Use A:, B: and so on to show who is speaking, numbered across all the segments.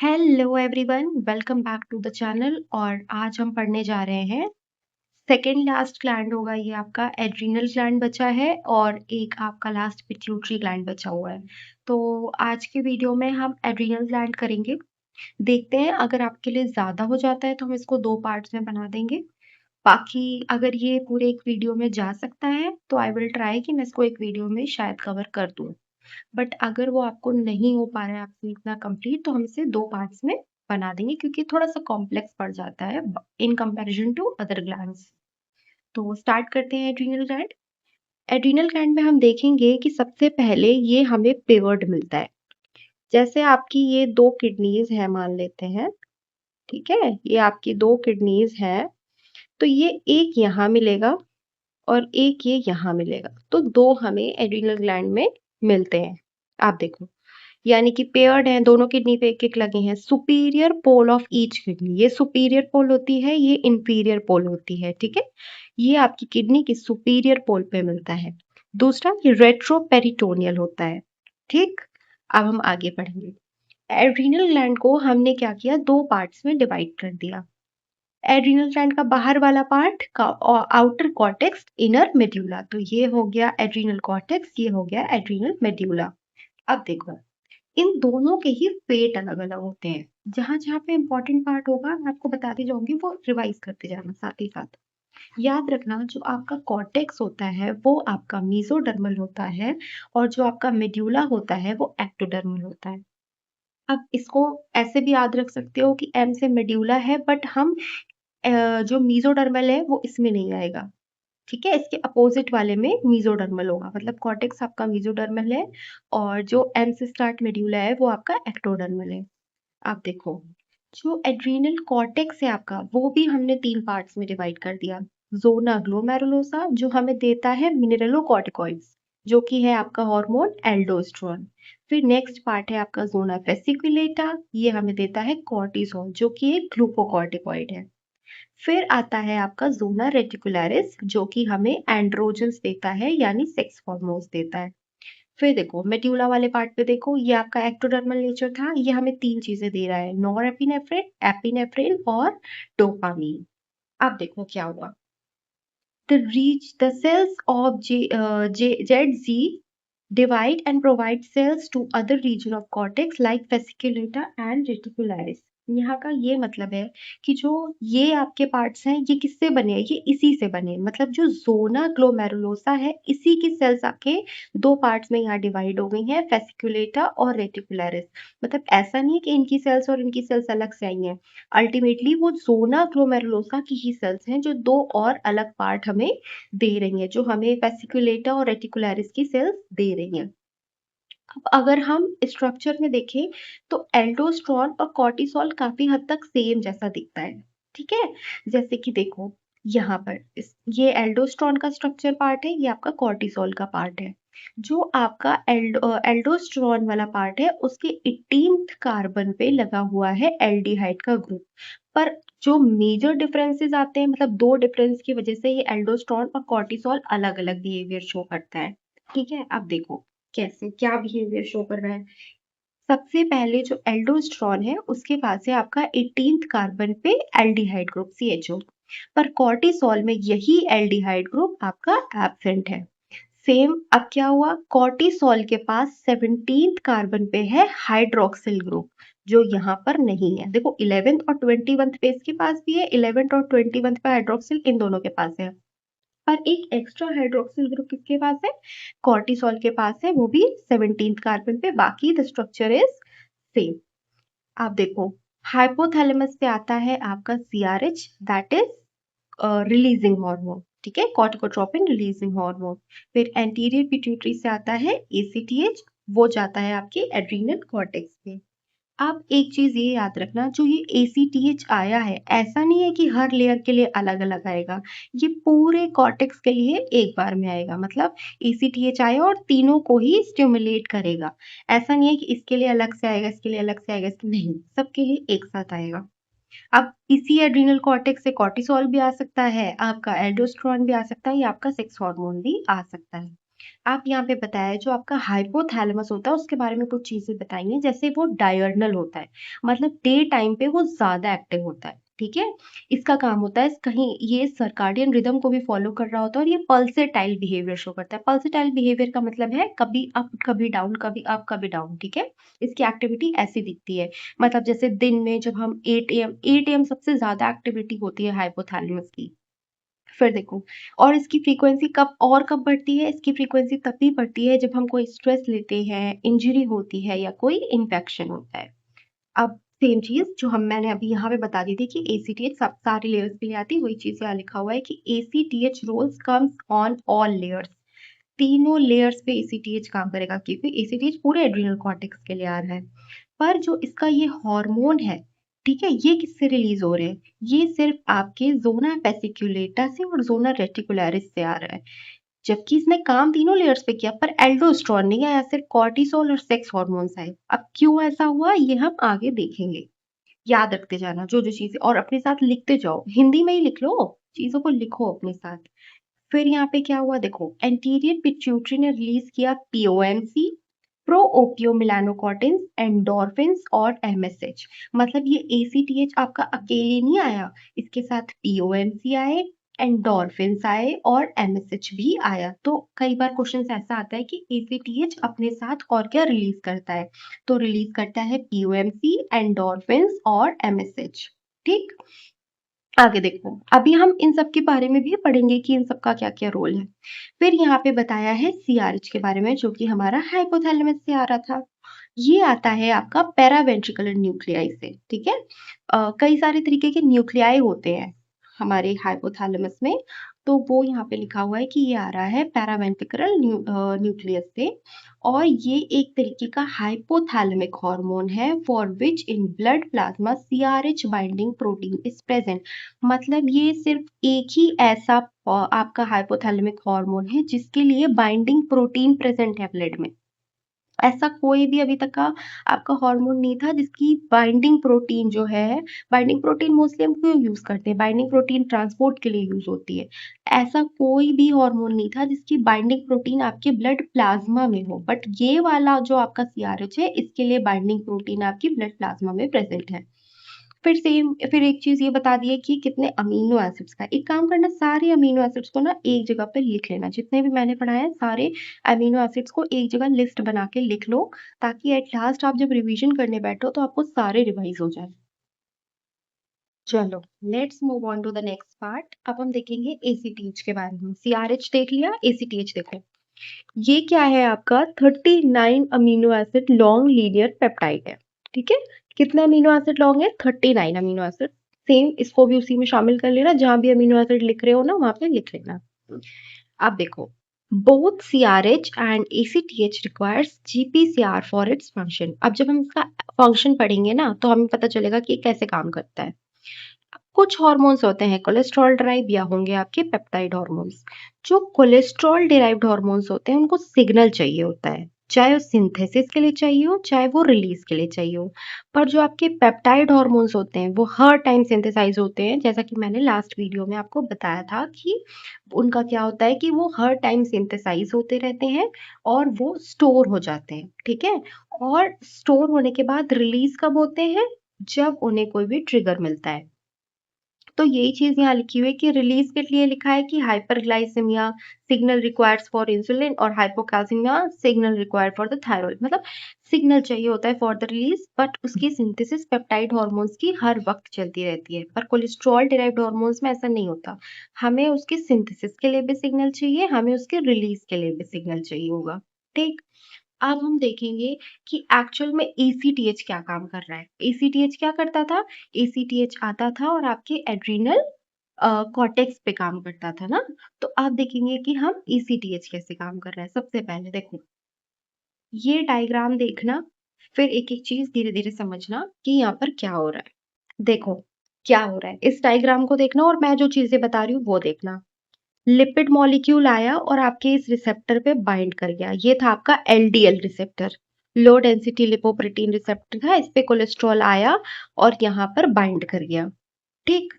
A: Hello everyone, welcome back to the channel. और आज हम पढ़ने जा रहे हैं सेकेंड लास्ट ग्लैंड होगा ये आपका एड्रीनल ग्लैंड बचा है और एक आपका लास्ट पिट्यूटरी ग्लैंड बचा हुआ है। तो आज के वीडियो में हम एड्रीनल ग्लैंड करेंगे। देखते हैं, अगर आपके लिए ज़्यादा हो जाता है तो हम इसको 2 पार्ट्स में बना देंगे। बाकी अगर ये पूरे एक वीडियो में जा सकता है तो आई विल ट्राई कि मैं इसको एक वीडियो में शायद कवर कर दूँ। बट अगर वो आपको नहीं हो पा रहा है आपसे इतना कंप्लीट, तो हम इसे 2 पार्ट्स में बना देंगे क्योंकि थोड़ा-सा कॉम्प्लेक्स पड़ जाता है in comparison to other glands. तो स्टार्ट करते हैं एड्रिनल ग्लैंड। एड्रिनल ग्लैंड में हम देखेंगे कि सबसे पहले ये हमें पेयर्ड मिलता है। जैसे आपकी ये 2 किडनीज़ हैं मान लेते हैं, ठीक है? ये आपकी 2 किडनीज़ हैं, तो ये एक यहाँ मिलेगा और एक ये यहाँ मिलेगा। तो 2 हमें एड्रिनल ग्लैंड में मिलते हैं। आप देखो, यानी कि पेयर्ड हैं, दोनों किडनी पे एक-एक लगे हैं। Superior pole of each kidney, ये सुपीरियर पोल होती है, ये इंफीरियर पोल होती है, ठीक है? ये आपकी किडनी की सुपीरियर पोल पे मिलता है। दूसरा, ये रेट्रोपेरिटोनियल होता है, ठीक? अब हम आगे बढ़ेंगे। एड्रीनल ग्लैंड को हमने क्या किया, 2 पार्ट्स में डिवाइड कर दिया। एड्रीनल ग्लैंड का बाहर वाला पार्ट का आउटर कॉर्टेक्स, इनर मेड्यूला। तो ये हो गया एड्रीनल कॉर्टेक्स, ये हो गया एड्रीनल मेड्यूला। अब देखो, इन दोनों के ही फेट अलग-अलग होते हैं। जहाँ-जहाँ पे इम्पोर्टेंट पार्ट होगा मैं आपको बताती जाऊँगी, वो रिवाइज़ करते जाना साथ ही साथ। याद रखना, जो आपका कॉर्टेक्स होता है वो आपका मेसोडर्मल होता है और जो आपका मेड्यूला होता है वो एक्टोडर्मल होता है। अब इसको ऐसे भी याद रख सकते हो कि एम से मेड्यूला है, बट हम जो मेसोडर्मल है वो इसमें नहीं आएगा। ठीक है? इसके अपोजिट वाले में मेसोडर्मल होगा, मतलब कॉर्टेक्स आपका मेसोडर्मल है और जो एम से स्टार्ट मेड्यूला है वो आपका एक्टोडर्मल है। आप देखो, जो एड्रीनल कॉर्टेक्स है आपका, वो भी हमने 3 पार्ट्स में डिवाइड कर दिया। ज़ोना ग्लोमेरुलोसा जो हमें देता है मिनरलोकॉर्टिकॉइड्स, जो कि है आपका हार्मोन एल्डोस्टेरोन। फिर नेक्स्ट पार्ट है आपका ज़ोना वेसिकुलेटा, ये हमें देता है कॉर्टिसोल, जो कि एक ग्लूकोकॉर्टिकॉइड है। फिर आता है आपका ज़ोना रेटिकुलरिस, जो कि हमें एंड्रोजन्स देता है, यानी सेक्स हार्मोन्स देता है। फिर देखो, मेड्यूला वाले पार्ट पे देखो, ये आपका एक्टोडर्मल नेचर था, ये हमें 3 चीजें दे रहा है, नॉरएपिनेफ्रिन, एपिनेफ्रिन और डोपामीन। अब देखो क्या हुआ। The cells of ZZ divide and provide cells to other region of cortex like fasciculata and reticularis। यहाँ का ये मतलब है कि जो ये आपके पार्ट्स हैं, ये किससे बने हैं? ये इसी से बने हैं। मतलब जो ज़ोना ग्लोमेरुलोसा है, इसी की सेल्स आके 2 पार्ट्स में यहाँ डिवाइड हो गई हैं, fasciculata और reticularis। मतलब ऐसा नहीं है कि इनकी सेल्स और इनकी सेल्स अलग से आई हैं। अल्टीमेटली वो ज़ोना ग्लोमेरुलोसा की ही सेल्स हैं जो 2 और अलग पार्ट हमें दे रही हैं, जो हमें वेसिकुलेटा और रेटिकुलरिस की सेल्स दे रही हैं। अब अगर हम स्ट्रक्चर में देखें तो एल्डोस्टेरोन और कॉर्टिसोल काफी हद तक सेम जैसा दिखता है, ठीक है? जैसे कि देखो, यहाँ पर ये एल्डोस्टेरोन का स्ट्रक्चर पार्ट है, ये आपका कॉर्टिसोल का पार्ट है। जो आपका एल्डोस्टेरोन वाला पार्ट है, उसके 18th कार्बन पे लगा हुआ है एल्डिहाइड का ग्रुप। पर जो मेजर डिफरेंसेस आते हैं, मतलब 2 डिफरेंस की वजह से ये एल्डोस्टेरोन और कॉर्टिसोल अलग-अलग बिहेवियर शो करता है, ठीक है? अब देखो कैसे, क्या बिहेवियर शो कर रहा है। सबसे पहले जो एल्डोस्टेरोन है, उसके पास है आपका 18th कार्बन पे एल्डिहाइड ग्रुप CHO। पर कॉर्टिसोल में यही एल्डिहाइड ग्रुप आपका एब्सेंट है। सेम अब क्या हुआ, कॉर्टिसोल के पास 17th कार्बन पे है हाइड्रोक्सिल ग्रुप, जो यहाँ पर नहीं है। देखो, 11th और 21th पे इसके पास भी है, 11th और 21th पे हाइड्रोक्सिल इन दोनों के पास है। पर एक एक्स्ट्रा हाइड्रोक्सिल ग्रुप किसके पास है? कॉर्टिसोल के पास है, वो भी 17th कार्बन पे। बाकी द स्ट्रक्चर इज सेम। आप देखो, हाइपोथैलेमस से आता है आपका CRH, that is releasing hormone, ठीक है? Corticotropin releasing hormone. फिर एंटीरियर पिट्यूटरी से आता है ACTH, वो जाता है आपके एड्रीनल कॉर्टेक्स पे। आप एक चीज ये याद रखना, जो ये ACTH आया है, ऐसा नहीं है कि हर लेयर के लिए अलग अलग आएगा। ये पूरे कॉर्टेक्स के लिए एक बार में आएगा। मतलब ACTH आया और तीनों को ही स्टिमुलेट करेगा। ऐसा नहीं है कि इसके लिए अलग से आएगा, इसके लिए अलग से आएगा, नहीं, सबके लिए एक साथ आएगा। अब इसी एड्रिनल कॉर्टेक्स से कॉर्टिसोल भी आ सकता है, आपका एल्डोस्टेरोन भी आ सकता है, या आपका सेक्स हार्मोन भी आ सकता है। आप यहाँ पे बताया जो आपका हाइपोथैलेमस होता है उसके बारे में कुछ चीजें बताइए, जैसे वो डायर्नल होता है, मतलब डे टाइम पे वो ज्यादा एक्टिव होता है। ठीक है, इसका काम होता है कहीं ये सर्काडियन रिदम को भी फॉलो कर रहा होता है और ये पल्सेटाइल बिहेवियर शो करता है। पल्सेटाइल बिहेवियर का मतलब है कभी अप कभी डाउन, कभी अप कभी डाउन। ठीक है, इसकी एक्टिविटी ऐसी दिखती है, मतलब जैसे दिन में जब हम 8 AM सबसे ज्यादा एक्टिविटी होती है हाइपोथैलेमस की। फिर देखो, और इसकी फ्रीक्वेंसी कब बढ़ती है, इसकी फ्रीक्वेंसी तब भी बढ़ती है जब हम कोई स्ट्रेस लेते हैं, इंजरी होती है या कोई इन्फेक्शन होता है। अब सेम चीज जो मैंने अभी यहाँ पे बता दी थी कि एसीटीएच सब सारे लेयर्स के लिए आती है, वही चीज यहाँ लिखा हुआ है कि ACTH roles comes on all layers. तीनों लेयर्स पे एसीटीएच काम करेगा, क्योंकि एसीटीएच पूरे एड्रिनल कॉर्टेक्स के लिए आ रहा है। पर जो इसका ये हार्मोन है, ठीक है, ये किससे रिलीज हो रहे हैं, ये सिर्फ आपके जोना पेसिक्युलेटा से और जोना रेटिकुलरिस से आ रहा है, जबकि इसने काम तीनों लेयर्स पे किया पर एल्डोस्टेरोन नहीं आया, सिर्फ कॉर्टिसोल और सेक्स हॉर्मोन्स आए। अब क्यों ऐसा हुआ ये हम आगे देखेंगे। याद रखते जाना जो जो चीजें, और अपने साथ लिखते जाओ, हिंदी में ही लिख लो, चीजों को लिखो अपने साथ। फिर यहाँ पे क्या हुआ देखो, एंटीरियर पिट्यूटरी ने रिलीज किया पीओएमसी, प्रो ओपियो मिलानोकॉर्टिन्स, एंडोर्फिन्स और एमएसएच। मतलब ये एसीटीएच आपका अकेले नहीं आया, इसके साथ पीओएमसी आए, एंडोर्फिन्स आए और एमएसएच भी आया। तो कई बार क्वेश्चन ऐसा आता है कि एसीटीएच अपने साथ और क्या रिलीज करता है, तो रिलीज करता है पीओएमसी, एंडोर्फिन्स और एमएसएच। ठीक, आगे देखो, अभी हम इन सब के बारे में भी पढ़ेंगे कि इन सब का क्या क्या रोल है। फिर यहाँ पे बताया है सीआरएच के बारे में, जो कि हमारा हाइपोथैलेमस से आ रहा था। ये आता है आपका पैरावेंट्रिकुलर न्यूक्लियाई से। ठीक है, कई सारे तरीके के न्यूक्लियाई होते हैं हमारे हाइपोथैलेमस में, तो वो यहाँ पे लिखा हुआ है कि ये आ रहा है पैरावेंट्रिकुलर न्यूक्लियस से, और ये एक तरीके का हाइपोथैलेमिक हार्मोन है for which in blood plasma CRH binding protein is present. मतलब ये सिर्फ एक ही ऐसा आपका हाइपोथैलेमिक हार्मोन है जिसके लिए बाइंडिंग प्रोटीन प्रेजेंट है ब्लड में। ऐसा कोई भी अभी तक का आपका हार्मोन नहीं था जिसकी बाइंडिंग प्रोटीन जो है, बाइंडिंग प्रोटीन मोस्टली हम क्यों यूज करते हैं, बाइंडिंग प्रोटीन ट्रांसपोर्ट के लिए यूज होती है। ऐसा कोई भी हार्मोन नहीं था जिसकी बाइंडिंग प्रोटीन आपके ब्लड प्लाज्मा में हो, बट ये वाला जो आपका सीआरएच है इसके लिए बाइंडिंग प्रोटीन आपकी ब्लड प्लाज्मा में प्रेजेंट है। फिर एक चीज ये बता दी है कि कितने अमीनो एसिड्स का। एक काम करना, सारे अमीनो एसिड्स को ना एक जगह पे लिख लेना, जितने भी मैंने पढ़ाया है सारे अमीनो एसिड्स को एक जगह लिस्ट बना के लिख लो, ताकि एट लास्ट आप जब रिवीजन करने बैठो तो आपको सारे रिवाइज हो जाए। चलो, let's move on to the next part. अब हम देखेंगे एसीटीएच के बारे में। सीआरएच देख लिया, एसीटीएच देखो। ये क्या है आपका 39 amino acid long linear peptide है। ठीक है, कितने अमीनो एसिड लॉन्ग है, 39 अमीनो एसिड। सेम इसको भी उसी में शामिल कर लेना, जहां भी अमीनो एसिड लिख रहे हो ना वहां पे लिख लेना। अब देखो, both CRH and ACTH requires GPCR for its function। अब जब हम इसका फंक्शन पढ़ेंगे ना तो हमें पता चलेगा कि ये कैसे काम करता है। कुछ हार्मोन्स होते हैं कोलेस्ट्रॉल ड्राइव या होंगे आपके पेप्टाइड हार्मोन्स। जो कोलेस्ट्रॉल डिराइव्ड हार्मोन्स होते हैं उनको सिग्नल चाहिए होता है, चाहे वो सिंथेसिस के लिए चाहिए हो चाहे वो रिलीज के लिए चाहिए हो। पर जो आपके पेप्टाइड हार्मोन्स होते हैं वो हर टाइम सिंथेसाइज होते हैं, जैसा कि मैंने लास्ट वीडियो में आपको बताया था कि उनका क्या होता है कि वो हर टाइम सिंथेसाइज होते रहते हैं और वो स्टोर हो जाते हैं। ठीक है, और स्टोर होने के बाद रिलीज कब होते हैं, जब उन्हें कोई भी ट्रिगर मिलता है। तो यही चीज यहाँ लिखी हुई है कि रिलीज के लिए लिखा है कि hyperglycaemia signal requires for insulin और hypocalcaemia signal required for the thyroid. मतलब सिग्नल चाहिए होता है फॉर द रिलीज, बट उसकी सिंथेसिस पेप्टाइड हार्मोन्स की हर वक्त चलती रहती है। पर कोलेस्ट्रॉल डिराइव्ड हार्मोन्स में ऐसा नहीं होता, हमें उसकी सिंथेसिस के लिए भी सिग्नल चाहिए, हमें उसके रिलीज के लिए भी सिग्नल चाहिए होगा। ठीक, अब हम देखेंगे कि एक्चुअल में एसीटीएच क्या काम कर रहा है। एसीटीएच क्या करता था, एसीटीएच आता था और आपके एड्रिनल कॉर्टेक्स पे काम करता था ना। तो अब देखेंगे कि हम एसीटीएच कैसे काम कर रहा है। सबसे पहले देखो, ये डायग्राम देखना, फिर एक एक चीज धीरे धीरे समझना कि यहाँ पर क्या हो रहा है। देखो क्या हो रहा है, इस डायग्राम को देखना और मैं जो चीजें बता रही हूँ वो देखना। लिपिड मॉलिक्यूल आया और आपके इस रिसेप्टर पे बाइंड कर गया, ये था आपका LDL receptor, low density lipoprotein receptor था, इस पे कोलेस्ट्रॉल आया और यहाँ पर बाइंड कर गया। ठीक,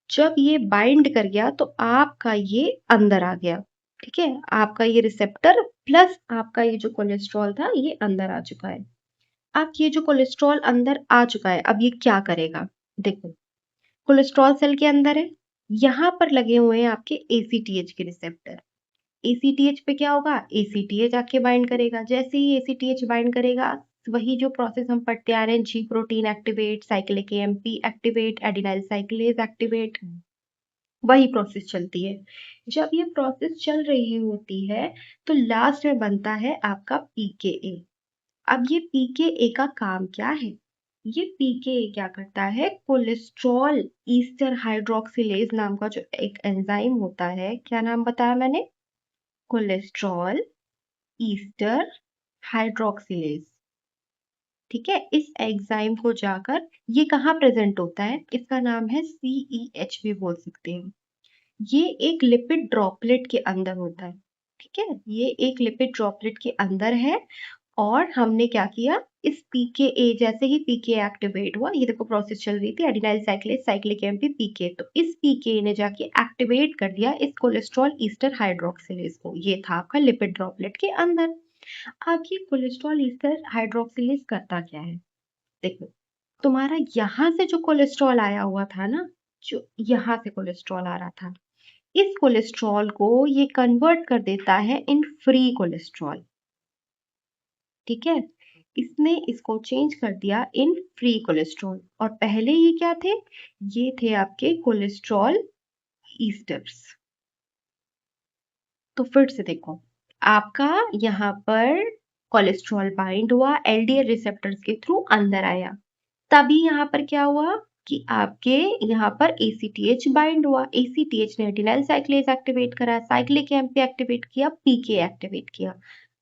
A: जब ये बाइंड कर गया तो आपका ये अंदर आ गया। ठीक है, आपका ये रिसेप्टर प्लस आपका ये जो कोलेस्ट्रॉल था ये अंदर आ चुका है। अब ये जो कोलेस्ट्रॉल अंदर आ चुका है, अब ये क्या करेगा? देखो, कोलेस्ट्रॉल सेल के अंदर है, यहाँ पर लगे हुए हैं आपके एसीटीएच के रिसेप्टर। एसीटीएच पे क्या होगा? एसीटीएच आके बाइंड करेगा। जैसे ही एसीटीएच बाइंड करेगा, वही जो प्रोसेस हम पढ़ते आ रहे हैं, जी protein activate, cyclic AMP activate, adenylyl साइक्लेज activate, वही प्रोसेस चलती है। जब ये प्रोसेस चल रही होती है तो लास्ट में बनता है आपका पीकेए। अब ये पीकेए का काम क्या है? ये पीकेए क्या करता है? कोलेस्ट्रॉल ईस्टर हाइड्रोक्सिलेज नाम का जो एक एंजाइम होता है, क्या नाम बताया मैंने? Cholesterol Easter hydroxylase. ठीक है, इस एंजाइम को जाकर ये कहाँ प्रेजेंट होता है? इसका नाम है सीईएच भी बोल सकते हैं। ये एक लिपिड ड्रॉपलेट के अंदर होता है। ठीक है, ये एक लिपिड ड्रॉपलेट के अंदर है। और हमने क्या किया, इस पीकेए, जैसे ही पीके एक्टिवेट हुआ, ये देखो प्रोसेस चल रही थी, एडिनाइल साइक्लेज, साइक्लिक एमपी, पीके, तो इस पीके ने जाके एक्टिवेट कर दिया इस कोलेस्ट्रॉल ईस्टर हाइड्रोक्सिलेज को। ये था आपका लिपिड ड्रॉपलेट के अंदर। अब ये कोलेस्ट्रॉल ईस्टर हाइड्रोक्सिलेज करता क्या है? देखो, तुम्हारा यहाँ से जो कोलेस्ट्रॉल आया हुआ था ना, जो यहाँ से कोलेस्ट्रॉल आ रहा था, इस कोलेस्ट्रॉल को ये कन्वर्ट कर देता है इन फ्री कोलेस्ट्रॉल। ठीक है, इसने इसको चेंज कर दिया इन फ्री कोलेस्ट्रॉल। और पहले ये क्या थे? ये थे आपके कोलेस्ट्रॉल ईस्टर्स। तो फिर से देखो, आपका यहाँ पर कोलेस्ट्रॉल बाइंड हुआ, एलडीएल रिसेप्टर्स के थ्रू अंदर आया। तभी यहाँ पर क्या हुआ कि आपके यहाँ पर एसीटीएच बाइंड हुआ, एसीटीएच ने एडिनाइल साइक्लेज एक्टिवेट करा, साइक्लिक एमपी एक्टिवेट किया, पीके एक्टिवेट किया।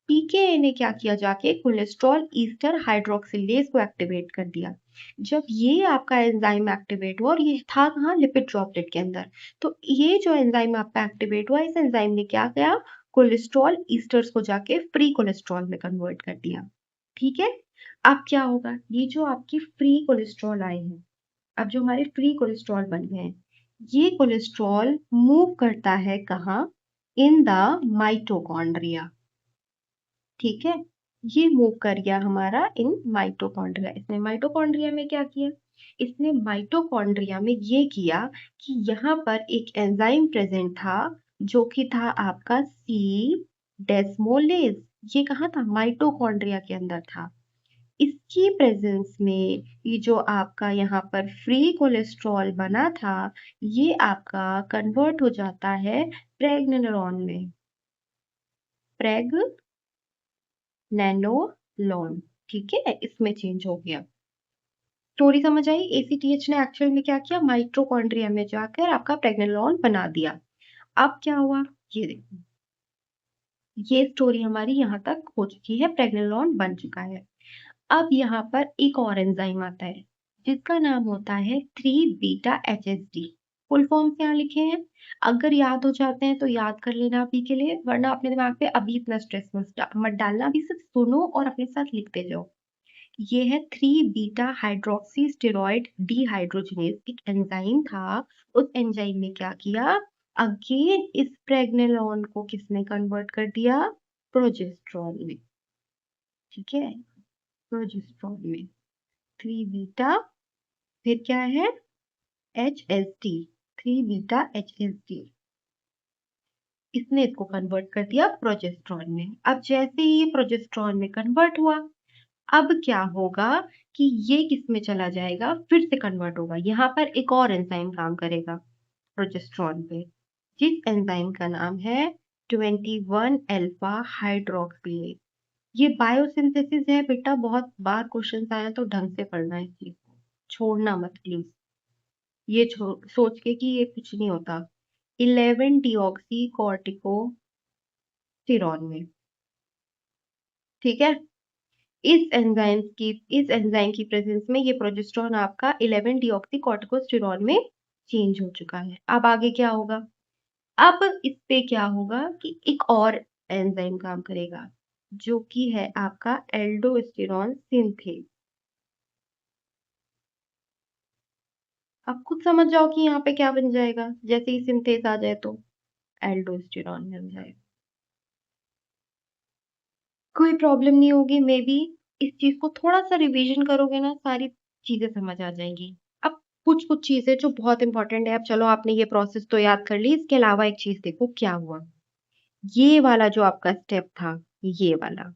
A: पीकेए ने क्या किया, जाके कोलेस्ट्रॉल ईस्टर हाइड्रोक्सिलेज को एक्टिवेट कर दिया। जब ये आपका एंजाइम एक्टिवेट हुआ, और ये था कहाँ? लिपिड ड्रॉपलेट के अंदर। तो ये जो एंजाइम आपका एक्टिवेट हुआ, इस एंजाइम ने क्या किया? कोलेस्ट्रॉल ईस्टर्स को जाके फ्री कोलेस्ट्रॉल में कन्वर्ट कर दिया। ठीक है, अब क्या होगा? ये जो आपकी फ्री कोलेस्ट्रॉल आए हैं, अब जो हमारे फ्री कोलेस्ट्रॉल बन गए हैं, ये कोलेस्ट्रॉल मूव करता है कहाँ? In the mitochondria. ठीक है, ये मूव कर गया हमारा इन माइटोकॉन्ड्रिया। इसने माइटोकॉन्ड्रिया में क्या किया? इसने माइटोकॉन्ड्रिया में ये किया कि यहाँ पर एक एंजाइम प्रेजेंट था, जो कि था आपका सी डेस्मोलेज। ये कहाँ था? माइटोकॉन्ड्रिया के अंदर था। इसकी प्रेजेंस में ये जो आपका यहाँ पर फ्री कोलेस्ट्रॉल बना था, ये आपका कन्वर्ट हो जाता है प्रेग्नेनोलोन में, प्रेगनैनोलोन। ठीक है, इसमें चेंज हो गया। स्टोरी समझ आई? एसीटीएच ने एक्चुअल में क्या किया? माइटोकॉन्ड्रिया में जाकर आपका प्रेग्नेनोलोन बना दिया। अब क्या हुआ? ये देखो, ये स्टोरी हमारी यहाँ तक हो चुकी है, प्रेग्नेनोलोन बन चुका है। अब यहाँ पर एक और एंजाइम आता है, जिसका नाम होता है 3-बीटा-HSD। फुल फॉर्म क्या लिखे हैं? अगर याद हो जाते हैं तो याद कर लेना अभी के लिए, वरना अपने दिमाग पे अभी इतना स्ट्रेस मत डालना, अभी सिर्फ सुनो और अपने साथ लिखते जाओ। ये है 3-बीटा हाइड्रोक्सी डिहाइड्रोजिनेज, एक एंजाइम था। उस एंजाइम ने क्या किया? अगेन इस प्रेग्नेनोलोन को किसने कन्वर्ट कर दिया? प्रोजेस्टेरोन में। ठीक है, प्रोजेस्टेरोन में 3-बीटा, फिर क्या है? HSD, 3-बीटा-HSD। इसने इसको कन्वर्ट कर दिया प्रोजेस्टेरोन में। अब जैसे ही ये प्रोजेस्टेरोन में कन्वर्ट हुआ, अब क्या होगा कि ये किस में चला जाएगा? फिर से कन्वर्ट होगा। यहाँ पर एक और एंजाइम काम करेगा प्रोजेस्टेरोन पे, जिस एंजाइम का नाम है 21 अल्फा हाइड्रोक्सिलेज। ये बायोसिंथेसिस है बेटा, बहुत बार क्वेश्चन आए तो ढंग से पढ़ना है इस चीज को, छोड़ना मत प्लीज। ये सोच के कि ये कुछ नहीं होता। 11 डीऑक्सी कॉर्टिकोस्टेरॉन में। ठीक है, इस एंजाइम की प्रेजेंस में ये प्रोजेस्टेरोन आपका 11 डीऑक्सी कॉर्टिकोस्टेरॉन में चेंज हो चुका है। अब आगे क्या होगा? अब इस पे क्या होगा कि एक और एंजाइम काम करेगा, जो कि है आपका एल्डोस्टेरॉन सिंथेज। अब खुद समझ जाओ कि यहाँ पे क्या बन जाएगा, जैसे ही सिंथेज आ जाए तो एल्डोस्टेरॉन बन जाएगा। कोई प्रॉब्लम नहीं होगी। मे बी इस चीज को थोड़ा सा रिवीजन करोगे ना, सारी चीजें समझ आ जाएंगी। अब कुछ कुछ चीजें जो बहुत इंपॉर्टेंट है, अब चलो आपने ये प्रोसेस तो याद कर ली, इसके अलावा एक चीज देखो क्या हुआ। ये वाला जो आपका स्टेप था, ये वाला,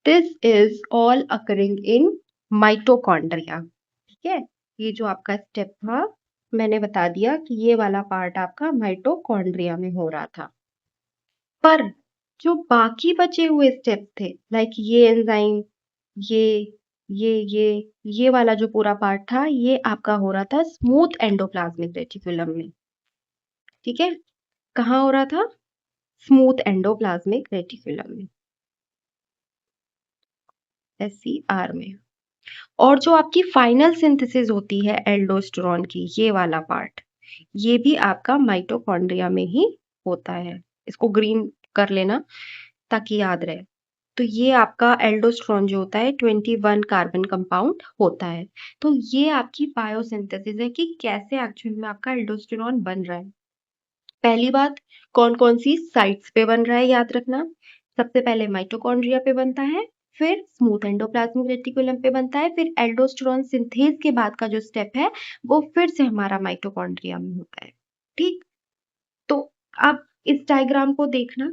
A: this is all occurring in mitochondria. ठीक है, ये जो आपका स्टेप था, मैंने बता दिया कि ये वाला पार्ट आपका माइटोकॉन्ड्रिया में हो रहा था। पर जो बाकी बचे हुए स्टेप थे, लाइक ये एंजाइम, ये ये ये वाला जो पूरा पार्ट था, ये आपका हो रहा था स्मूथ एंडोप्लाज्मिक रेटिकुलम में। ठीक है, कहाँ हो रहा था? स्मूथ एंडोप्लाज्मिक रेटिकुलम में, SCR में। और जो आपकी फाइनल सिंथेसिस होती है एल्डोस्टेरॉन की, ये वाला पार्ट, ये भी आपका माइटोकॉन्ड्रिया में ही होता है। इसको ग्रीन कर लेना ताकि याद रहे। तो ये आपका एल्डोस्टेरॉन जो होता है 21 कार्बन कंपाउंड होता है। तो ये आपकी बायोसिंथेसिस है कि कैसे एक्चुअल में आपका एल्डोस्टेरॉन बन रहा है। पहली बात, कौन कौन सी साइट्स पे बन रहा है याद रखना। सबसे पहले माइटोकॉन्ड्रिया पे बनता है, फिर स्मूथ एंडोप्लाज्मिक रेटिकुलम पे बनता है, फिर एल्डोस्टेरॉन सिंथेज के बाद का जो स्टेप है वो फिर से हमारा माइटोकॉन्ड्रिया में होता है। ठीक, तो अब इस डायग्राम को देखना,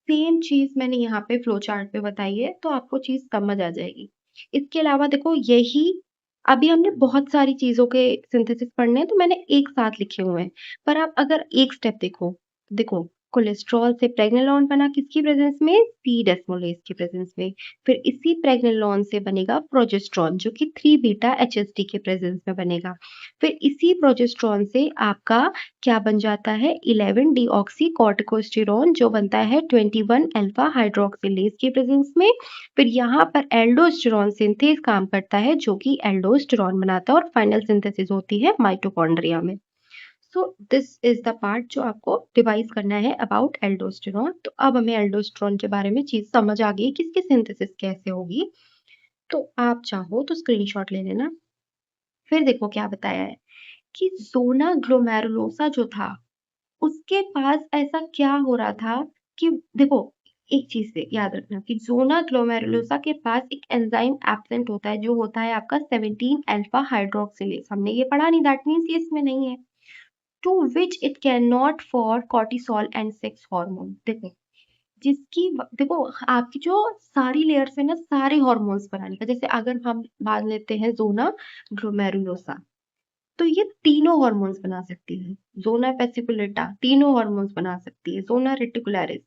A: सेम चीज मैंने यहाँ पे फ्लो चार्ट पे बताई है, तो आपको चीज समझ आ जाएगी। इसके अलावा देखो, यही अभी हमने बहुत सारी चीजों के सिंथेसिस पढ़ने हैं, तो मैंने एक साथ लिखे हुए हैं। पर आप अगर एक स्टेप देखो, देखो कोलेस्ट्रॉल से प्रेग्नेलॉन बना किसकी प्रेजेंस में? सी डेस्मोलेज की प्रेजेंस में। फिर इसी प्रेग्नेलॉन से बनेगा प्रोजेस्ट्रॉन, जो कि 3 बीटा HSD के प्रेजेंस में बनेगा। फिर इसी प्रोजेस्ट्रॉन से आपका क्या बन जाता है? 11 डीऑक्सी कॉर्टिकोस्टेरॉन, जो बनता है 21 अल्फा हाइड्रोक्सिलेज की प्रेजेंस में। फिर यहाँ पर एल्डोस्टेरॉन सिंथेज काम करता है, जो कि एल्डोस्टेरॉन बनाता है, और फाइनल सिंथेसिस होती है माइटोकॉन्ड्रिया में। So this is the part जो आपको रिवाइज करना है अबाउट एल्डोस्टेरॉन। तो अब हमें एल्डोस्टेरॉन के बारे में चीज समझ आ गई कि इसकी सिंथेसिस कैसे होगी। तो आप चाहो तो स्क्रीनशॉट ले लेना। फिर देखो क्या बताया है कि ज़ोना ग्लोमेरुलोसा जो था, उसके पास ऐसा क्या हो रहा था कि देखो, एक चीज से याद रखना कि ज़ोना ग्लोमेरुलोसा के पास एक एंजाइम एब्सेंट होता है, जो होता है आपका 17 अल्फा हाइड्रोक्सिलेज। हमने ये पढ़ा नहीं, दैट मीन्स ये इसमें नहीं है। To which it can not for cortisol and sex hormone. देखो, देखो आपकी जो सारी लेयर्स है ना, सारे हॉर्मोन्स बनाने का, जैसे अगर हम मान लेते हैं ज़ोना ग्लोमेरुलोसा, तो ये तीनों हॉर्मोन्स बना सकती है। ज़ोना पेसिकुलेटा तीनों हॉर्मोन्स बना सकती है, ज़ोना रेटिकुलरिस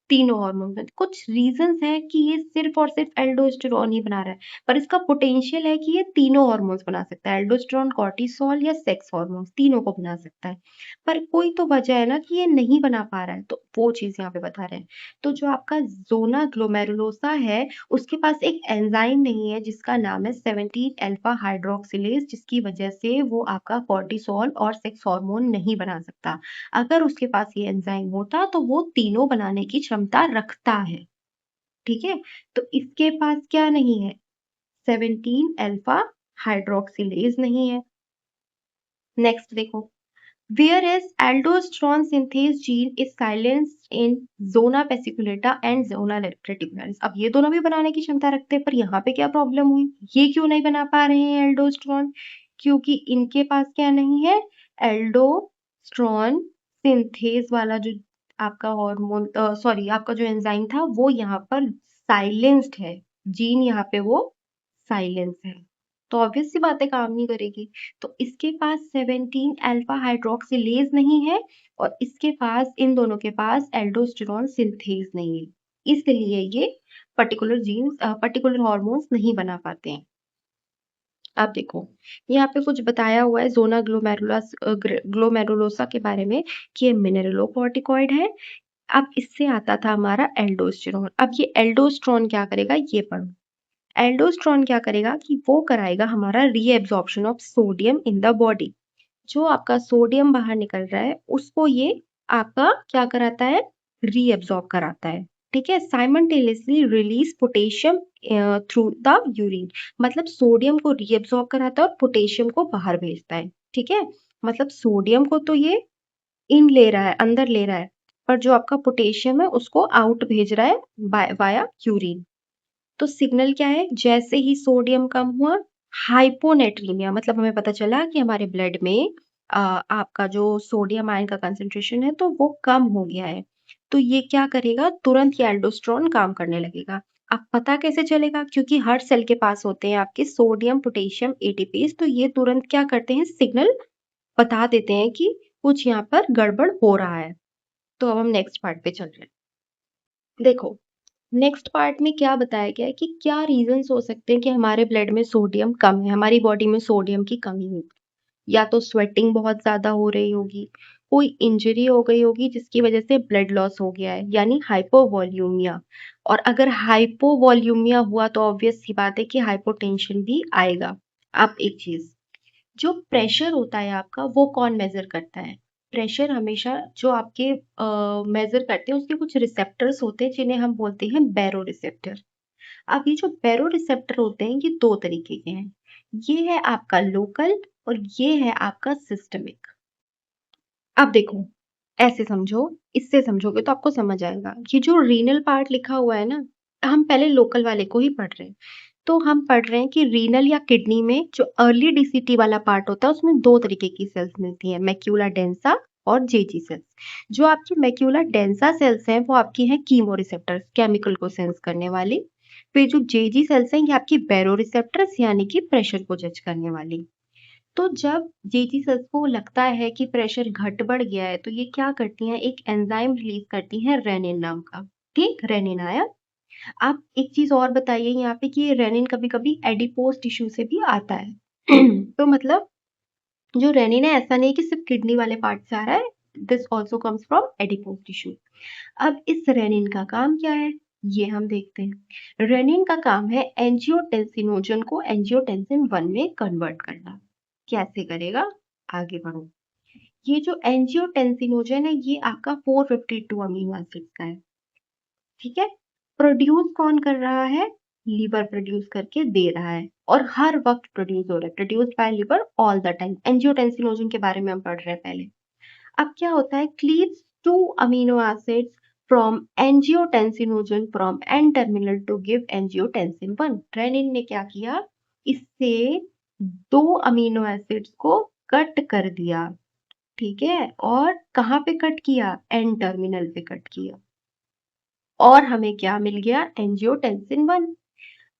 A: तीनों हॉर्मोन्स। कुछ रीजंस हैं कि ये सिर्फ और सिर्फ एल्डोस्टेरॉन ही बना रहा है, पर इसका पोटेंशियल है कि ये तीनों हॉर्मोन्स बना सकता है, एल्डोस्टेरॉन, कॉर्टिसोल या सेक्स हॉर्मोन्स, तीनों को बना सकता है। पर कोई तो वजह है ना कि ये नहीं बना पा रहा है, तो वो चीज यहाँ पे बता रहे हैं। तो जो आपका ज़ोना ग्लोमेरुलोसा है, उसके पास एक एंजाइम नहीं है जिसका नाम है 17 अल्फा हाइड्रोक्सिलेज, जिसकी वजह से वो आपका कॉर्टिसोल और सेक्स हार्मोन नहीं बना सकता। अगर उसके पास ये एंजाइम होता तो वो तीनों बनाने की क्षमता रखता है। ठीक है, तो इसके पास क्या नहीं है? 17 अल्फा हाइड्रोक्सिलेज नहीं है। नेक्स्ट देखो, where is aldosterone synthase gene is silenced in zona fasciculata and zona reticularis. अब ये दोनों भी बनाने की क्षमता रखते हैं, पर यहाँ पे क्या प्रॉब्लम हुई? ये क्यों नहीं बना पा रहे हैं एल्डोस्टेरॉन? क्योंकि इनके पास क्या नहीं है? एल्डोस्टेरॉन सिंथेज वाला जो आपका हार्मोन, सॉरी, आपका जो एंजाइम था, वो यहाँ पर साइलेंस्ड है। जीन यहाँ पे वो साइलेंस है, तो ऑब्वियस सी बात है, काम नहीं करेगी। तो इसके पास 17 अल्फा हाइड्रोक्सिलेज नहीं है, और इसके पास, इन दोनों के पास एल्डोस्टेरॉन सिंथेज नहीं है, इसलिए ये पर्टिकुलर जीन्स, पर्टिकुलर हॉर्मोन्स नहीं बना पाते हैं। अब देखो, यहाँ पे कुछ बताया हुआ है ज़ोना ग्लोमेरुलोसा के बारे में कि ये मिनरलोकॉर्टिकॉइड है। अब इससे आता था हमारा एल्डोस्टेरॉन। अब ये एल्डोस्टेरॉन क्या करेगा, ये पढ़ो। एल्डोस्टेरॉन क्या करेगा कि वो कराएगा हमारा reabsorption of sodium in the body. जो आपका सोडियम बाहर निकल रहा है, उसको ये आपका क्या कराता है? रीएब्जॉर्ब कराता है। ठीक है, simultaneously release potassium through the urine. मतलब सोडियम को रीएब्जॉर्ब कराता है और पोटेशियम को बाहर भेजता है। ठीक है, मतलब सोडियम को तो ये इन ले रहा है, अंदर ले रहा है, पर जो आपका पोटेशियम है उसको आउट भेज रहा है वाया यूरिन। तो सिग्नल क्या है, जैसे ही सोडियम कम हुआ, हाइपोनेट्रीमिया मतलब हमें पता चला कि हमारे ब्लड में आपका जो सोडियम आयन का कंसंट्रेशन है तो वो कम हो गया है। तो ये क्या करेगा, तुरंत ये एल्डोस्टेरोन काम करने लगेगा। अब पता कैसे चलेगा, क्योंकि हर सेल के पास होते हैं आपके सोडियम पोटेशियम एटीपीज, तो ये तुरंत क्या करते हैं, सिग्नल बता देते हैं कि कुछ यहाँ पर गड़बड़ हो रहा है। तो अब हम नेक्स्ट पार्ट पे चल रहे हैं। देखो नेक्स्ट पार्ट में क्या बताया गया है कि क्या रीजंस हो सकते हैं कि हमारे ब्लड में सोडियम कम है, हमारी बॉडी में सोडियम की कमी है। या तो स्वेटिंग बहुत ज्यादा हो रही होगी, कोई इंजरी हो गई होगी जिसकी वजह से ब्लड लॉस हो गया है यानी हाइपोवॉल्यूमिया। और अगर हाइपोवॉल्यूमिया हुआ तो ऑब्वियस सी बात है कि हाइपोटेंशन भी आएगा। अब एक चीज, जो प्रेशर होता है आपका वो कौन मेजर करता है, प्रेशर हमेशा जो आपके मेजर करते हैं उसके कुछ रिसेप्टर्स होते हैं जिन्हें हम बोलते हैं बैरो रिसेप्टर। अब ये जो बैरो रिसेप्टर होते हैं ये दो तरीके के हैं, ये है आपका लोकल और ये है आपका सिस्टमिक। अब देखो ऐसे समझो, इससे समझोगे तो आपको समझ आएगा। ये जो रीनल पार्ट लिखा हुआ है ना, हम पहले लोकल वाले को ही पढ़ रहे हैं। तो हम पढ़ रहे हैं कि रीनल या किडनी में जो अर्ली डीसीटी वाला पार्ट होता है उसमें दो तरीके की सेल्स मिलती हैं, मैक्यूला डेंसा और जेजी सेल्स। जो आपकी मैक्यूला डेंसा सेल्स हैं वो आपकी हैं कीमो रिसेप्टर्स, केमिकल को सेंस करने वाली। फिर जो जेजी सेल्स हैं ये आपकी बैरो रिसेप्टर्स यानी कि प्रेशर को जज करने वाली। तो जब जेजी सेल्स को लगता है कि प्रेशर घट बढ़ गया है तो ये क्या करती हैं, एक एंजाइम रिलीज करती हैं रेनिन नाम का। ठीक, रेनिन आया। आप एक चीज और बताइए यहाँ पे कि ये रेनिन कभी कभी एडिपोज टिश्यू से भी आता है। तो मतलब जो रेनिन है ऐसा नहीं कि सिर्फ किडनी वाले पार्ट से आ रहा है, this also comes from adipose tissue. अब इस रेनिन का काम क्या है, ये हम देखते हैं। रेनिन का काम है एंजियोटेंसिनोजन को एंजियोटेंसिन 1 में कन्वर्ट करना। कैसे करेगा, आगे बढ़ो। ये जो एंजियोटेंसिनोजन है ये आपका 452 अमीनो एसिड का है। ठीक है, प्रोड्यूस कौन कर रहा है, लीवर प्रोड्यूस करके दे रहा है और हर वक्त प्रोड्यूस हो रहा है, produce by liver all the time. Angiotensinogen के बारे में हम पढ़ रहे हैं पहले। अब क्या होता है, cleaves two amino acids from angiotensinogen from N terminal to give angiotensin 1। Renin ने क्या किया, इससे दो अमीनो एसिड्स को कट कर दिया। ठीक है, और कहाँ पे कट किया, एन टर्मिनल पे कट किया और हमें क्या मिल गया, एंजियोटेंसिन 1।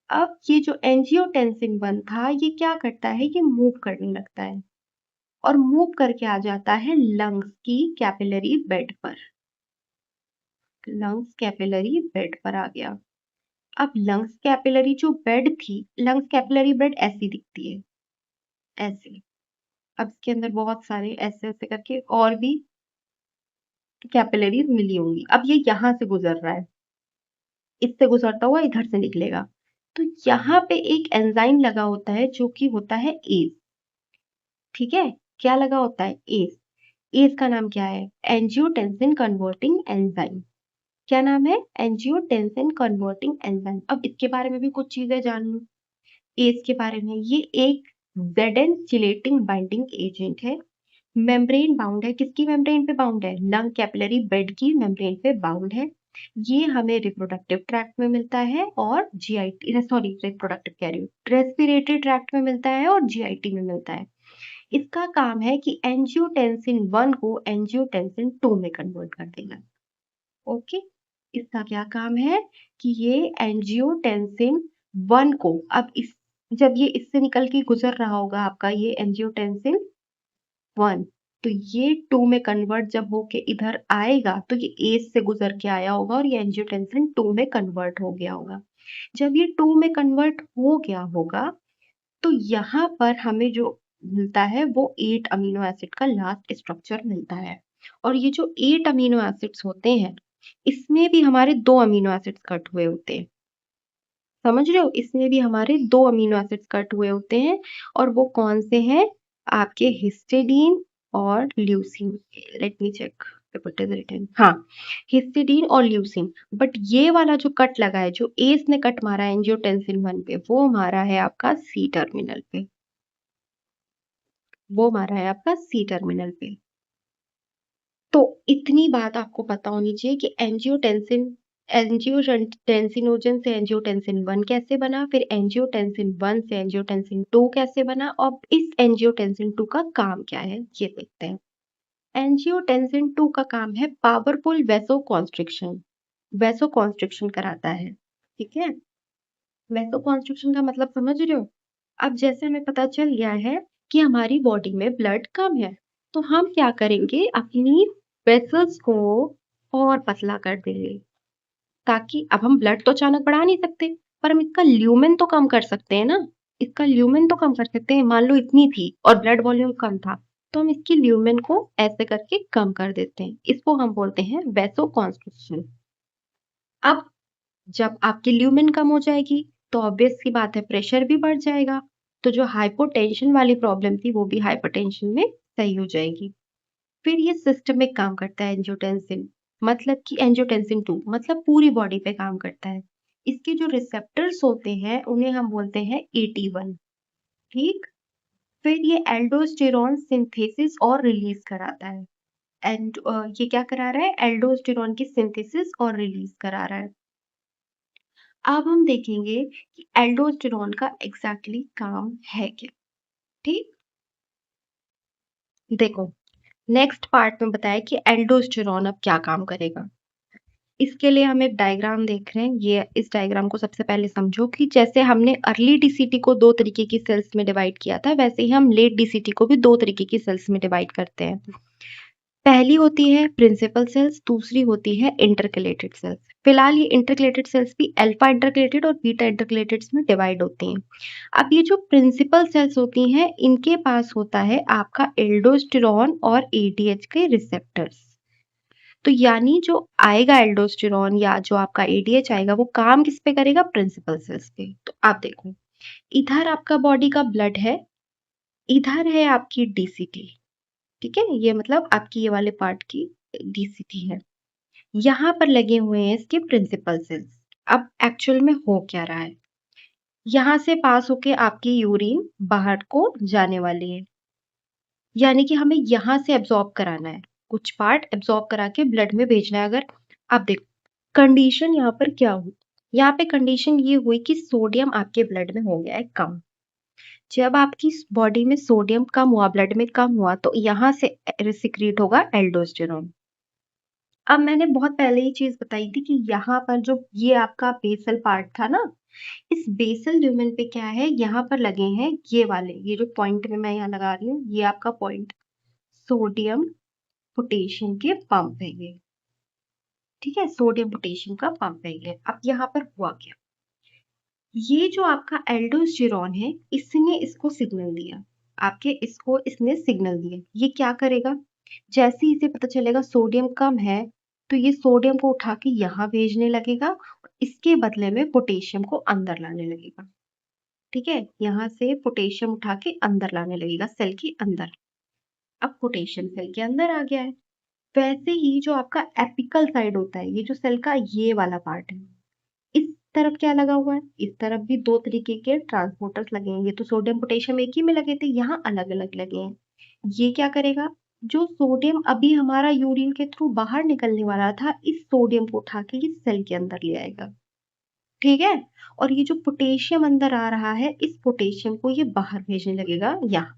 A: अब ये जो एंजियोटेंसिन 1 था ये क्या करता है, ये मूव करने लगता है और मूव करके आ जाता है लंग्स की कैपिलरी बेड पर। लंग्स कैपिलरी बेड पर आ गया। अब लंग्स कैपिलरी जो बेड थी, लंग्स कैपिलरी बेड ऐसी दिखती है, ऐसे। अब इसके अंदर बहुत सारे ऐसे ऐसे करके और भी कैपिलरीज मिली होंगी। अब ये यहाँ से गुजर रहा है, इससे गुजरता हुआ इधर से निकलेगा। तो यहाँ पे एक एंजाइम लगा होता है जो कि होता है एज। ठीक है, क्या लगा होता है, एज। एज का नाम क्या है, एंजियोटेंसिन कन्वर्टिंग एंजाइम। क्या नाम है, एंजियोटेंसिन कन्वर्टिंग एंजाइम। अब इसके बारे में भी कुछ चीजें जान लो एज के बारे में। ये एक जेडन चिलेटिंग बाइंडिंग एजेंट है, मेम्ब्रेन बाउंड है। किसकी मेम्ब्रेन पे बाउंड है, लंग कैपिलरी बेड की मेम्ब्रेन पे बाउंड है। ये हमें रिप्रोडक्टिव ट्रैक्ट में मिलता है और जीआईटी, सॉरी रिप्रोडक्टिव कह रही हूँ, रेस्पिरेटरी ट्रैक्ट में मिलता है और जीआईटी में मिलता है। इसका काम है कि एंजियोटेंसिन 1 को एंजियोटेंसिन 2 में कन्वर्ट कर देना। ओके, इसका क्या काम है कि ये एंजियोटेंसिन 1 को, अब इस जब ये इससे निकल के गुजर रहा होगा आपका ये एंजियोटेंसिन 1, तो ये 2 में कन्वर्ट जब होके इधर आएगा तो ये एज से गुजर के आया होगा और ये एंजियोटेंसिन 2 में कन्वर्ट हो गया होगा। जब ये 2 में कन्वर्ट हो गया होगा तो यहाँ पर हमें जो मिलता है वो 8 अमीनो एसिड का लास्ट स्ट्रक्चर मिलता है। और ये जो 8 अमीनो एसिड्स होते हैं इसमें भी हमारे 2 अमीनो एसिड्स कट हुए होते हैं। समझ रहे हो, इसमें भी हमारे 2 अमीनो एसिड्स कट हुए होते हैं और वो कौन से हैं, आपके हिस्टिडीन और leucine. Let me check it is written, हाँ, हिस्टिडीन और ल्यूसीन। बट ये वाला जो कट लगा है, जो एस ने कट मारा है एंजियोटेंसिन 1 पे, वो मारा है आपका सी टर्मिनल पे, वो मारा है आपका सी टर्मिनल पे। तो इतनी बात आपको पता होनी चाहिए कि एंजियोटेंसिन एंजियोटेंसिनोजन से एंजियोटेंसिन 1 कैसे बना, फिर एंजियोटेंसिन 1 से एंजियोटेंसिन 2 कैसे बना, और इस एंजियोटेंसिन 2 का काम क्या है ये देखते हैं। एंजियोटेंसिन 2 का काम है पावरफुल वेसोकॉन्स्ट्रिक्शन, वेसोकॉन्स्ट्रिक्शन कराता है। ठीक है, वेसोकॉन्स्ट्रिक्शन का मतलब समझ रहे हो। अब जैसे हमें पता चल गया है कि हमारी बॉडी में ब्लड कम है, तो हम क्या करेंगे, अपनी वेसल्स को और पतला कर देंगे, ताकि अब हम ब्लड तो अचानक बढ़ा नहीं सकते, पर हम इसका ल्यूमेन तो कम कर सकते हैं ना। इसका ल्यूमेन तो कम कर सकते हैं। मान लो इतनी थी और ब्लड वॉल्यूम कम था, तो हम इसकी ल्यूमेन को ऐसे करके कम कर देते हैं। इसको हम बोलते हैं वेसोकॉन्स्ट्रिक्शन। अब जब आपकी ल्यूमेन कम हो जाएगी, तो ऑब्वियस सी बात है प्रेशर भी बढ़ जाएगा, तो जो हाइपोटेंशन वाली प्रॉब्लम थी वो भी हाइपरटेंशन में सही हो जाएगी। फिर ये सिस्टमिक काम करता है एंजियोटेंसिन, मतलब कि एंजियोटेंसिन 2 मतलब पूरी बॉडी पे काम करता है। इसके जो रिसेप्टर्स होते हैं उन्हें हम बोलते हैं AT1। ठीक, फिर ये एल्डोस्टेरॉन सिंथेसिस और रिलीज कराता है। एंड ये क्या करा रहा है, एल्डोस्टेरॉन की सिंथेसिस और रिलीज करा रहा है। अब हम देखेंगे कि एल्डोस्टेरॉन का एग्जैक्टली काम है क्या। ठीक, देखो नेक्स्ट पार्ट में बताया कि एल्डोस्टेरॉन अब क्या काम करेगा। इसके लिए हम एक डायग्राम देख रहे हैं। ये इस डायग्राम को सबसे पहले समझो कि जैसे हमने अर्ली डीसीटी को दो तरीके की सेल्स में डिवाइड किया था, वैसे ही हम लेट डीसीटी को भी दो तरीके की सेल्स में डिवाइड करते हैं। पहली होती है प्रिंसिपल सेल्स, दूसरी होती है इंटरकलेटेड सेल्स। फिलहाल ये इंटरकलेटेड सेल्स भी अल्फा इंटरकलेटेड और बीटा इंटरकलेटेड में डिवाइड होती हैं। अब ये जो प्रिंसिपल सेल्स होती हैं, इनके पास होता है आपका एल्डोस्टेरॉन और एडीएच के रिसेप्टर्स। तो यानी जो आएगा एल्डोस्टेरॉन या जो आपका एडीएच आएगा, वो काम किस पे करेगा, प्रिंसिपल सेल्स पे। तो आप देखो, इधर आपका बॉडी का ब्लड है, इधर है आपकी डीसीटी। ठीक है, ये मतलब आपकी ये वाले पार्ट की डीसीटी है। यहाँ पर लगे हुए हैं इसके प्रिंसिपल सेल्स। अब एक्चुअल में हो क्या रहा है, यहाँ से पास होके आपकी यूरिन बाहर को जाने वाली है, यानी कि हमें यहाँ से एब्जॉर्ब कराना है, कुछ पार्ट एब्जॉर्ब करा के ब्लड में भेजना है। अगर आप देखो कंडीशन यहाँ पर क्या हुई, यहाँ पे कंडीशन ये हुई कि सोडियम आपके ब्लड में हो गया है कम। जब आपकी बॉडी में सोडियम कम हुआ, ब्लड में कम हुआ, तो यहाँ से सिक्रीट होगा एल्डोस्टेरॉन। अब मैंने बहुत पहले ये चीज बताई थी कि यहाँ पर जो ये आपका बेसल पार्ट था ना, इस बेसल ल्यूमेन पे क्या है, यहाँ पर लगे हैं ये वाले, ये जो पॉइंट में मैं यहाँ लगा रही हूँ, ये आपका पॉइंट सोडियम पोटेशियम के पंप है ये। ठीक है, सोडियम पोटेशियम का पंप है ये। अब यहाँ पर हुआ क्या, ये जो आपका एल्डोस्टेरॉन है, इसने इसको सिग्नल दिया, आपके इसको इसने सिग्नल दिया। ये क्या करेगा, जैसे ही इसे पता चलेगा सोडियम कम है, तो ये सोडियम को उठा के यहाँ भेजने लगेगा, इसके बदले में पोटेशियम को अंदर लाने लगेगा। ठीक है, यहाँ से पोटेशियम उठा के अंदर लाने लगेगा सेल के अंदर। अब पोटेशियम सेल के अंदर आ गया है। वैसे ही जो आपका एपिकल साइड होता है, ये जो सेल का ये वाला पार्ट है, इस तरफ क्या लगा हुआ है, इस तरफ भी दो तरीके के ट्रांसपोर्टर्स लगे हैं। ये तो सोडियम पोटेशियम एक ही में लगे थे, यहाँ अलग अलग लगे हैं। ये क्या करेगा, जो सोडियम अभी हमारा यूरिन के थ्रू बाहर निकलने वाला था, इस सोडियम को उठा के ये सेल के अंदर ले आएगा। ठीक है, और ये जो पोटेशियम अंदर आ रहा है, इस पोटेशियम को ये बाहर भेजने लगेगा यहाँ।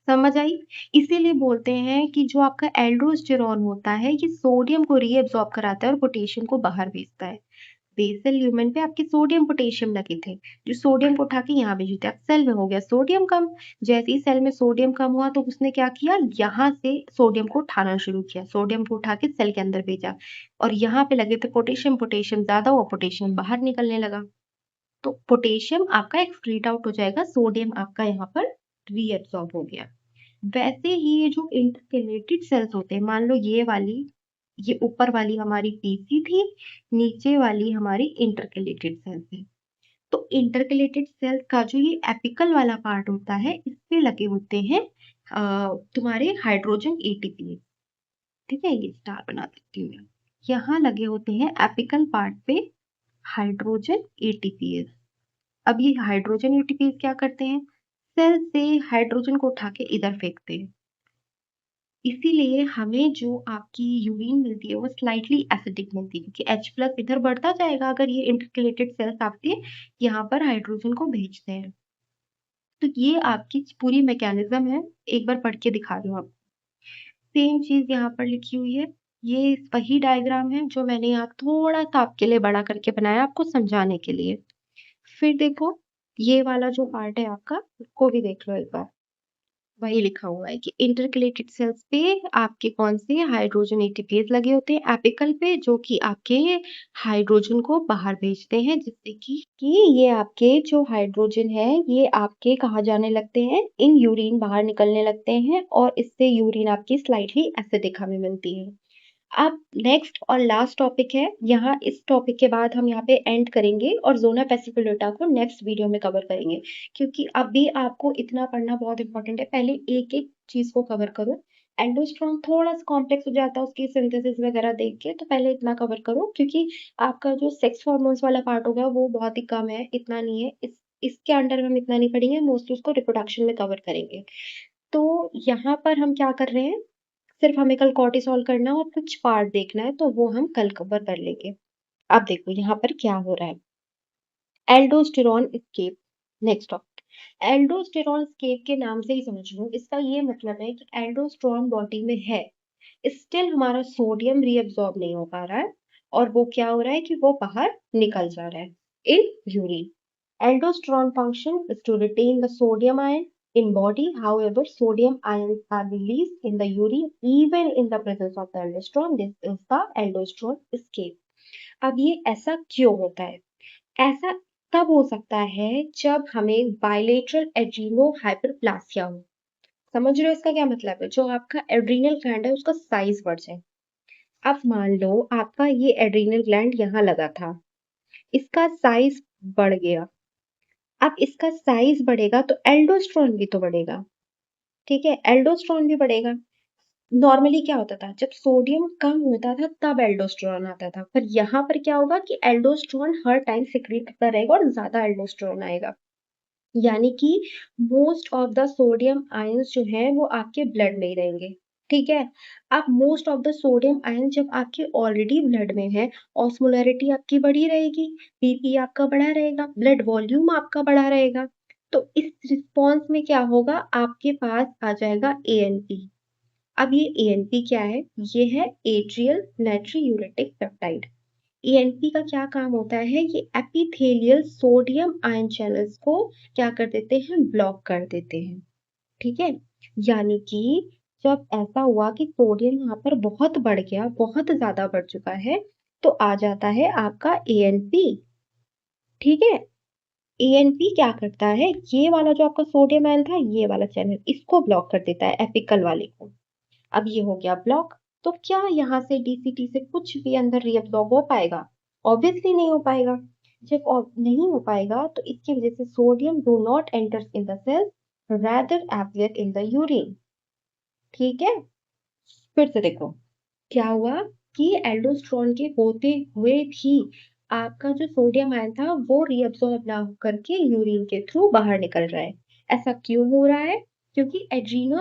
A: समझ आई। इसीलिए बोलते हैं कि जो आपका एल्डोस्टेरॉन होता है, ये सोडियम को रीअब्सॉर्ब कराता है और पोटेशियम को बाहर भेजता है। बेसल ल्यूमेन पे आपके सोडियम पोटेशियम लगे थे, जो सोडियम को उठा के यहाँ भेजे थे। अब सेल में हो गया सोडियम कम, जैसे ही सेल में सोडियम कम हुआ, तो उसने क्या किया, यहाँ से सोडियम को उठाना शुरू किया, सोडियम को उठा के सेल के अंदर भेजा, और यहाँ पे लगे थे पोटेशियम, पोटेशियम ज्यादा हुआ, पोटेशियम बाहर निकलने लगा, तो पोटेशियम आपका एक्सक्रीट आउट हो जाएगा, सोडियम आपका यहाँ पर रीएब्सॉर्ब हो गया। वैसे ही ये जो इंटरकलेटेड सेल्स होते हैं, मान लो ये वाली, ये ऊपर वाली हमारी पीसी थी, नीचे वाली हमारी इंटरकलेटेड सेल्स है। तो इंटरकलेटेड सेल्स का जो ये एपिकल वाला पार्ट होता है, इस पे लगे होते हैं तुम्हारे हाइड्रोजन एटीपी। ठीक है, ये स्टार बना देती हूँ मैं। यहाँ लगे होते हैं एपिकल पार्ट पे हाइड्रोजन एटीपीएस। अब ये हाइड्रोजन एटीपीएस क्या करते हैं, सेल से हाइड्रोजन को उठा के इधर फेंकते हैं, इसीलिए हमें जो आपकी यूरिन मिलती है वो स्लाइटली एसिडिक मिलती है, क्योंकि H+ इधर बढ़ता जाएगा अगर ये इंटरकलेटेड सेल्स आपके यहाँ पर हाइड्रोजन को भेजते हैं। तो ये आपकी पूरी मैकेनिज्म है, एक बार पढ़ के दिखा रही हूँ आपको। सेम चीज़ यहाँ पर लिखी हुई है। ये वही डायग्राम है जो मैंने यहाँ थोड़ा-सा आपके लिए बड़ा करके बनाया आपको समझाने के लिए। फिर देखो, ये वाला जो पार्ट है आपका, इसको भी देख लो एक बार। वही लिखा हुआ है कि इंटरकलेटेड सेल्स पे आपके कौन से हाइड्रोजन एटीपीज लगे होते हैं एपिकल पे, जो कि आपके हाइड्रोजन को बाहर भेजते हैं, जिससे कि ये आपके जो हाइड्रोजन है ये आपके कहाँ जाने लगते हैं, इन यूरिन बाहर निकलने लगते हैं, और इससे यूरिन आपकी स्लाइटली एसिडिक हमें मिलती है। अब नेक्स्ट और लास्ट टॉपिक है, यहाँ इस टॉपिक के बाद हम यहाँ पे एंड करेंगे और ज़ोना पैसिफिलोटा को नेक्स्ट वीडियो में कवर करेंगे, क्योंकि अभी आपको इतना पढ़ना बहुत इंपॉर्टेंट है। पहले एक-एक चीज़ को कवर करो। एंडोस्ट्रोन थोड़ा-सा कॉम्प्लेक्स हो जाता है उसकी सिंथेसिस वगैरह देख के, तो पहले इतना कवर करो, क्योंकि आपका जो सेक्स हार्मोन्स वाला पार्ट हो गया वो बहुत ही कम है, इतना नहीं है। इसके अंडर हम इतना नहीं पढ़ेंगे, मोस्टली उसको रिप्रोडक्शन में कवर करेंगे। तो यहाँ पर हम क्या कर रहे हैं, सिर्फ हमें कल कॉर्टिसोल करना है और कुछ पार्ट देखना है, तो वो हम कल कवर कर लेंगे। अब देखो यहाँ पर क्या हो रहा है। Aldosterone escape, next topic. Aldosterone escape के नाम से ही समझ लो, इसका ये मतलब है कि एल्डोस्टेरॉन बॉडी में है, स्टिल हमारा सोडियम रीअब्सॉर्ब नहीं हो पा रहा है, और वो क्या हो रहा है कि वो बाहर निकल जा रहा है in urine. Aldosterone function is to retain the sodium ion in body. However, sodium ions are released in the urine even in the presence of the aldosterone. This is the aldosterone escape. अब ये ऐसा क्यों होता है? ऐसा तब हो सकता है जब हमें बायलेटरल एड्रीनो हाइपरप्लासिया हो। समझ रहे हो इसका क्या मतलब है? जो आपका एड्रीनल ग्लैंड है उसका साइज बढ़ जाए। अब मान लो आपका ये एड्रीनल ग्लैंड यहाँ लगा था, इसका साइज बढ़ गया। अब इसका साइज बढ़ेगा तो एल्डोस्टेरोन भी तो बढ़ेगा, ठीक है? एल्डोस्टेरोन भी बढ़ेगा। नॉर्मली क्या होता था, जब सोडियम कम होता था तब एल्डोस्टेरोन आता था, पर यहाँ पर क्या होगा कि एल्डोस्टेरोन हर टाइम सिक्रीट होता रहेगा और ज्यादा एल्डोस्टेरोन आएगा, यानी कि most of the sodium ions जो है वो आपके ब्लड में ही रहेंगे, ठीक है? अब most of the sodium ion जब आपके ऑलरेडी ब्लड में है, ऑस्मोलैरिटी आपकी बढ़ी रहेगी, बीपी आपका बढ़ा रहेगा, ब्लड वॉल्यूम आपका बढ़ा रहेगा, तो इस रिस्पॉन्स में क्या होगा, आपके पास आ जाएगा एएनपी। अब ये एएनपी क्या है, ये है एट्रियल नाइट्रीयूरेटिक पेप्टाइड। एएनपी का क्या काम होता है, ये एपिथेलियल सोडियम आयन चैनल्स को क्या कर देते हैं, ब्लॉक कर देते हैं, ठीक है? यानी कि जब ऐसा हुआ कि सोडियम यहाँ पर बहुत बढ़ गया, बहुत ज्यादा बढ़ चुका है, तो आ जाता है आपका एएनपी, ठीक है? एएनपी क्या करता है, ये वाला जो आपका सोडियम आयन था, ये वाला चैनल इसको ब्लॉक कर देता है, एपिकल वाले को। अब ये हो गया ब्लॉक, तो क्या यहाँ से डीसीटी से कुछ भी अंदर रीअब्सॉर्ब हो पाएगा? ऑब्वियसली नहीं हो पाएगा। जब नहीं हो पाएगा तो इसकी वजह से sodium do not enter in the cell, rather appear in the urine, ठीक है? फिर से देखो क्या हुआ कि एल्डोस्टेरोन के होते हुए भी आपका जो सोडियम आयन था वो रीअब्सॉर्ब ना होकर के यूरिन के थ्रू बाहर निकल रहा है। ऐसा क्यों हो रहा है? क्योंकि एड्रीनो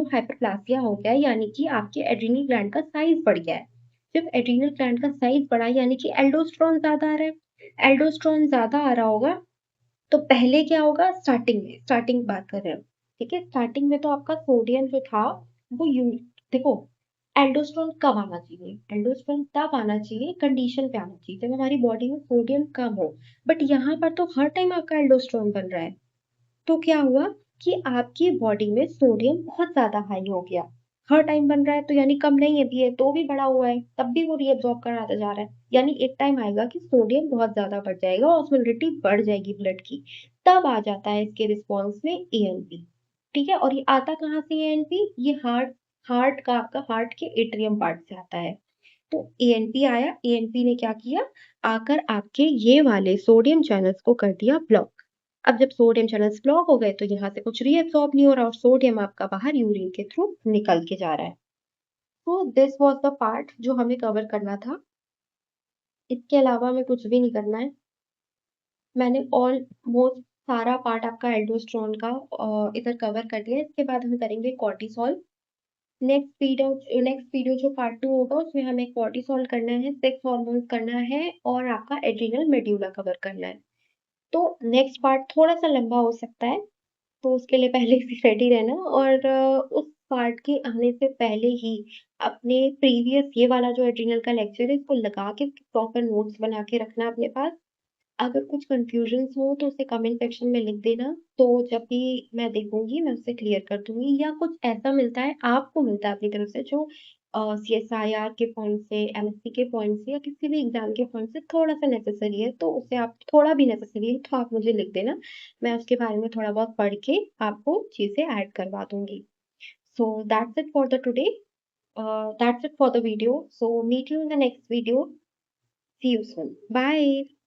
A: हाइपरप्लासिया हो गया, यानी कि आपके एड्रीनल ग्लैंड का साइज बढ़ गया है। जब एड्रीनल ग्लैंड का साइज बढ़ा यानी कि एल्डोस्टेरोन ज्यादा आ रहा है। एल्डोस्टेरोन ज्यादा आ रहा होगा तो पहले क्या होगा, स्टार्टिंग बात कर रहे हैं, ठीक है? स्टार्टिंग में तो आपका सोडियम जो था वो देखो, एल्डोस्टेरोन कब आना चाहिए, एल्डोस्टेरोन तब आना चाहिए, कंडीशन पे आना चाहिए जब हमारी बॉडी में सोडियम कम हो, बट यहाँ पर तो हर टाइम आपका एल्डोस्टेरोन बन रहा है। तो क्या हुआ कि आपकी बॉडी में सोडियम बहुत ज्यादा हाई हो गया, हर टाइम बन रहा है, तो यानी कम नहीं है भी है तो भी बढ़ा हुआ है, तब भी वो रीअब्सॉर्ब कराता जा रहा है, यानी एक टाइम आएगा कि सोडियम बहुत ज्यादा बढ़ जाएगा, ऑस्मोलैरिटी बढ़ जाएगी ब्लड की, तब आ जाता है इसके रिस्पॉन्स में एएनपी, ठीक है? और ये आता कहाँ से एएनपी, ये हार्ट हार्ट का आपका हार्ट के एट्रियम पार्ट से आता है। तो एएनपी आया, एएनपी ने क्या किया, आकर आपके ये वाले सोडियम चैनल्स को कर दिया ब्लॉक। अब जब सोडियम चैनल्स ब्लॉक हो गए तो यहाँ से कुछ रीअब्सॉर्ब नहीं हो रहा और सोडियम आपका बाहर यूरिन के थ्रू निकल के जा रहा है। तो दिस वाज द पार्ट जो हमें कवर करना था, इसके अलावा हमें कुछ भी नहीं करना है। मैंने ऑलमोस्ट सारा पार्ट आपका एल्डोस्टेरोन का इधर कवर कर दिया है। इसके बाद हम करेंगे कॉर्टिसोल। नेक्स्ट वीडियो जो पार्ट 2 होगा उसमें हमें कॉर्टिसोल करना है, सेक्स हार्मोन्स करना है और आपका एड्रिनल मेड्यूला कवर करना है। तो नेक्स्ट पार्ट थोड़ा-सा लंबा हो सकता है, तो उसके लिए पहले से रेडी रहना और उस पार्ट के आने से पहले ही अपने प्रीवियस ये वाला जो एड्रिनल का लेक्चर है इसको लगा के प्रॉपर नोट्स बना के रखना अपने पास। अगर कुछ कन्फ्यूजन्स हो तो उसे कमेंट सेक्शन में लिख देना, तो जब भी मैं देखूँगी मैं उसे क्लियर कर दूँगी या कुछ ऐसा मिलता है आपको मिलता है अपनी तरफ से जो सीएसआईआर के पॉइंट से, एमएससी के पॉइंट से या किसी भी एग्ज़ाम के पॉइंट से थोड़ा-सा नेसेसरी है, तो उसे आप थोड़ा भी नेसेसरी है तो आप मुझे लिख देना। मैं उसके बारे में थोड़ा बहुत पढ़ के आपको चीज़ें ऐड करवा दूँगी। So that's it for the today. That's it for the video. So meet you in the next video. See you soon. Bye.